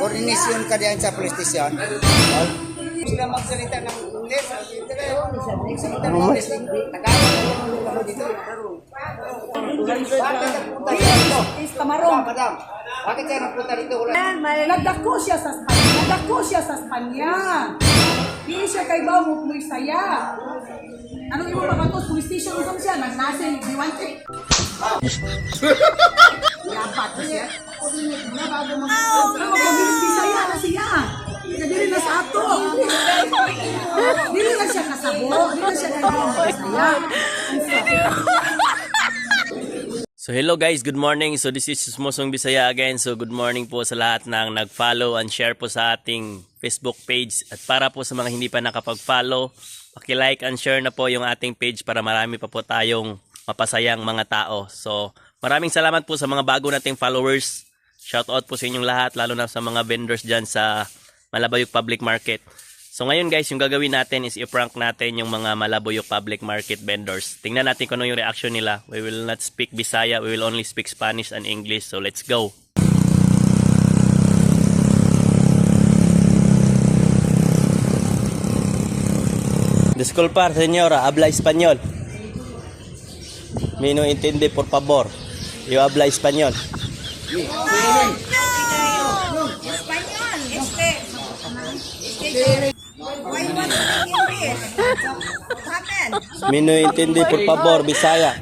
koordinasyon ka diyan sa police station. Sila magsalita ng English. Magsalita ng English. Tagalog ako dito. Bakit nagpunta dito? Tamarong. Madam, bakit siya nagpunta dito? Nagdako siya sa Espanya. Nagdako siya sa Espanya. Hindi siya kay Bawo mo saya. Anong imo makatos? Police station usang siya. Nagnasay, diwante. Yapat siya. Bisaya na siya. Dili na sa ato. Dili na siya kasabo. Dili na siya Bisaya. So hello guys, good morning. So this is Susmosong Bisaya again. So good morning po sa lahat ng nag-follow and share po sa ating Facebook page. At para po sa mga hindi pa nakapag-follow, paki-like and share na po yung ating page para marami pa po tayong mapasayang mga tao. So maraming salamat po sa mga bago nating followers. Shout out po sa inyong lahat, lalo na sa mga vendors dyan sa Malabayog Public Market. So ngayon guys, yung gagawin natin is i-prank natin yung mga Malabayog Public Market vendors. Tingnan natin kung ano yung reaction nila. We will not speak Bisaya, we will only speak Spanish and English. So let's go! Disculpa señora, habla español. Mi no entiende por favor. Yo habla español. Mi no entiende por favor, Bisaya.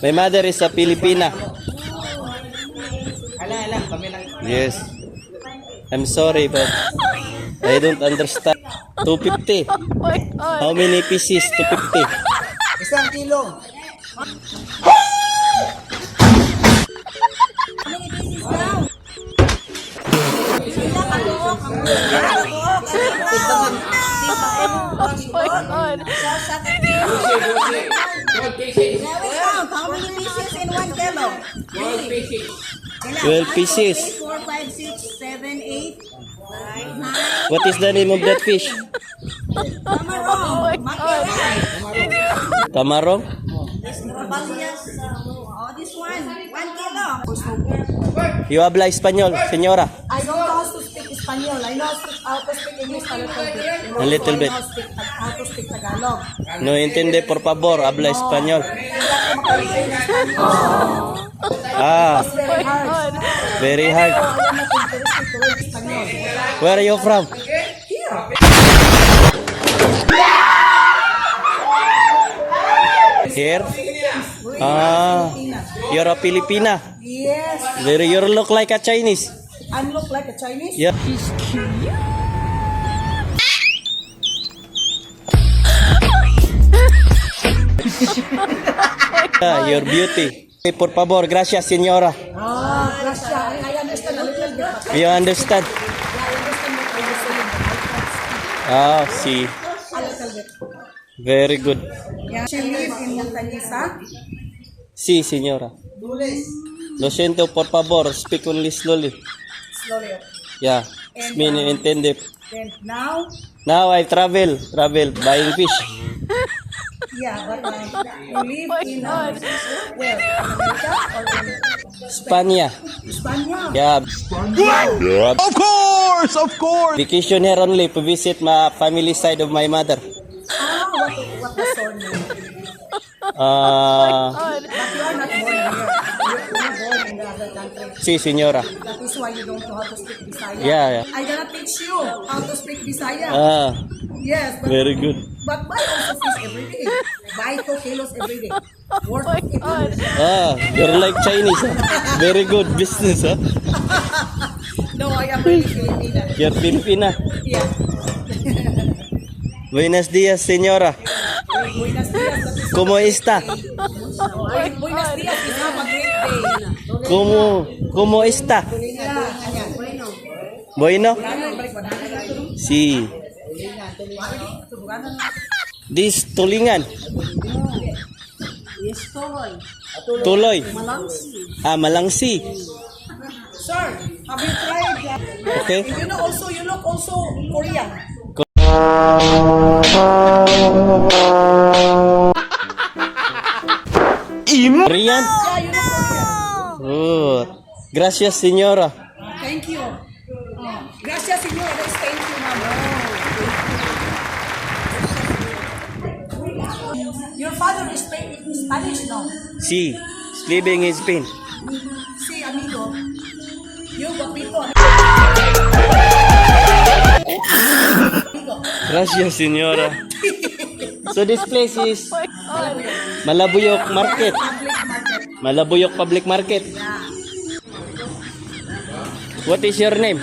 My mother is a Filipina. Yes. I'm sorry but I don't understand. 250. How many pieces? 250. Isang kilo. How many pieces in 1 kilo? 12 pieces. 4, 5, 6, 7, 8, 9. What is the name of that fish? Tamarong. Tamarong? Oh, this one. 1 kilo. You habla español, señora? I don't know how to speak Espanol. I know how to speak English a little bit. A little bit. How to speak Tagalog. No entiende, por favor, habla español. Ah, Very hard. very hard. Where are you from? Here? Ah, you're a Filipina. Yes. You look like a Chinese. I look like a Chinese. Yeah. Yeah, your beauty. Por favor, gracias, señora. Ah, gracias. I understand a little bit. But You understand? I understand what you're saying. Ah, see. A little bit. Very good. Yeah. She live in Montañisa. Sí, señora. Lo siento, por favor, speak only slowly. Slowly. Yeah, And, me no entiende. Then now, Now I travel, buying fish. yeah, but you live in where? America or in Spania. España? Yeah. Of course. Vacation here only to visit my family side of my mother. Ah, what the surname? Ah, But you are not born here. You're born in the other country. sí, señora. That is why you don't know how to speak Bisaya. Yeah. I gonna teach you how to speak Bisaya. Ah, Yes, but, very good. but buy also fish every day. Buy 2 kilos every day. Worth it. Ah, you're like Chinese. Huh? Very good business. Huh? No, I am really Filipina. You're Filipina. Yeah. Buenos días, señora. Buenos dias. That is ¿Cómo está? Buenos dias is have a great day. ¿Cómo está? Yeah. Bueno? Balik Sí. This tulingan. Yes, Tol. Tuloy. Malangsi. Ah, malangsi. Sir, have you tried? Okay. You look also Korean. Korean? Yeah, you look Korean. Good. Gracias, señora. Thank you. Gracias, señor. Yes, thank you, ma'am. Your father is Spanish, no? Sí, living in Spain. Sí, amigo. Yo, guapito. Gracias, señora. So this place is Malabuyok Market. Malabuyok Public Market. What is your name?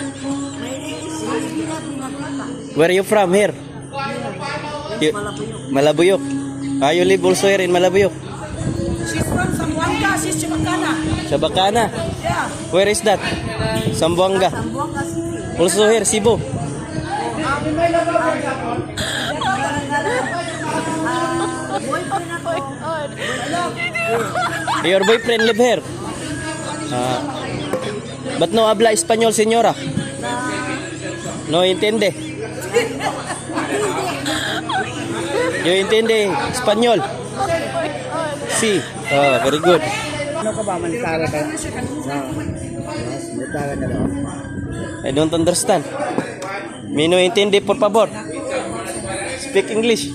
Where are you from here? Malabuyok. You live also here in Malabuyok? She's from Zamboanga. She's Chimacana. Chabacana. Yeah. Where is that? Zamboanga. Also here, Cebu. Your boyfriend live here? But no habla español, señora? No entiende? You entiende español? Sí. Oh, very good. Ano ka ba? Manitaga ka? Manitaga ka daw. I don't understand. Me no entiende, por favor. Speak English.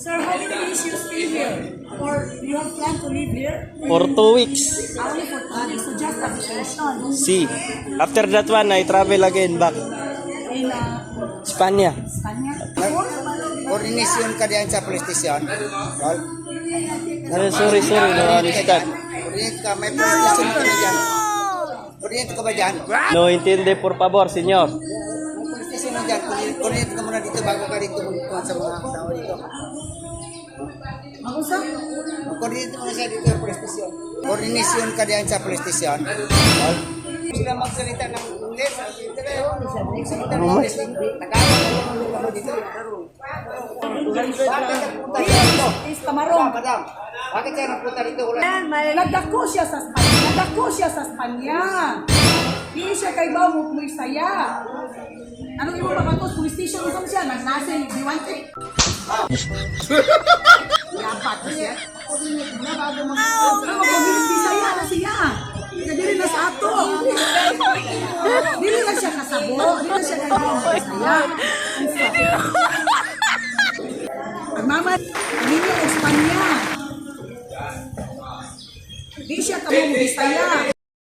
Sir, how many days you stay here? Or you have planned to live here? For 2 weeks. Only for 2 days, so just a vacation. See. After that one, I travel again back. In Spanya. Spanya. Koordinasyon ka diyan sa police station. Tol? Sorry, no understand. Koordinate ka. May police station ka na dyan. Koordinate ka ba dyan? No entiende, por favor, señor. May police station na dyan. Koordinate ka muna dito bago ka dito magkuhan sa mga tao dito. Ako sa? Koordinate mo na siya dito sa police station. Koordinasyon ka diyan sa police station. Tol? Sila magsalita ng English. Magsalita ng English. Tagalog mo dito. Bakit nagpunta siya dito? Is Camarong. Madam, bakit siya nagpunta dito? Nagdako siya sa Spanya. Nagdako siya sa Spanya. Hindi siya kay Bawo muy saya. Anong imo makatos? Police station usam siya. Nagnasa yung diwante. Yabat na siya. Ano mag-pabilis Bisaya na siya. Kadiri na sa ato. Dili na siya kasabo. Dili na siya kay Bawo muy saya. Mama, hindi niya Espanya. Di siya kamo Bisaya.